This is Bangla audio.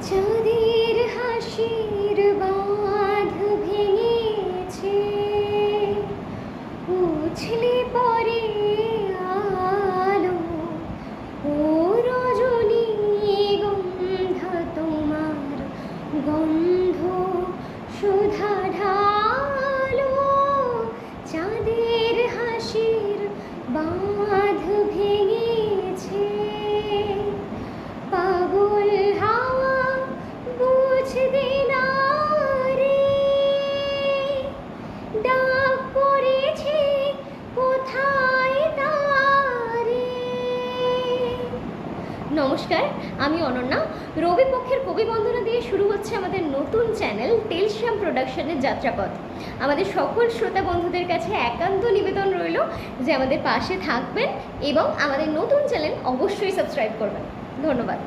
চাঁদের হাসির বাঁধ ভেঙেছে, উছলে পড়ে আলো, ও রজনী গন্ধা তোমার গন্ধ সুধা ঢালো। চাঁদের হাসির বাঁধ ভেঙেছে, পাগল হাওয়া বুঝতে না রে, ডাক পড়েছে কোথায় তারে। নমস্কার, আমি অনন্যা। রবি পক্ষের কবি বন্দনা দিয়ে শুরু হচ্ছে আমাদের নতুন চ্যানেল টেলশ্যাম প্রোডাকশনের যাত্রাপথ। আমাদের সকল শ্রোতা বন্ধুদের কাছে একান্ত নিবেদন রইল যে আমাদের পাশে থাকবেন এবং আমাদের নতুন চ্যানেল অবশ্যই সাবস্ক্রাইব করবেন। ধন্যবাদ।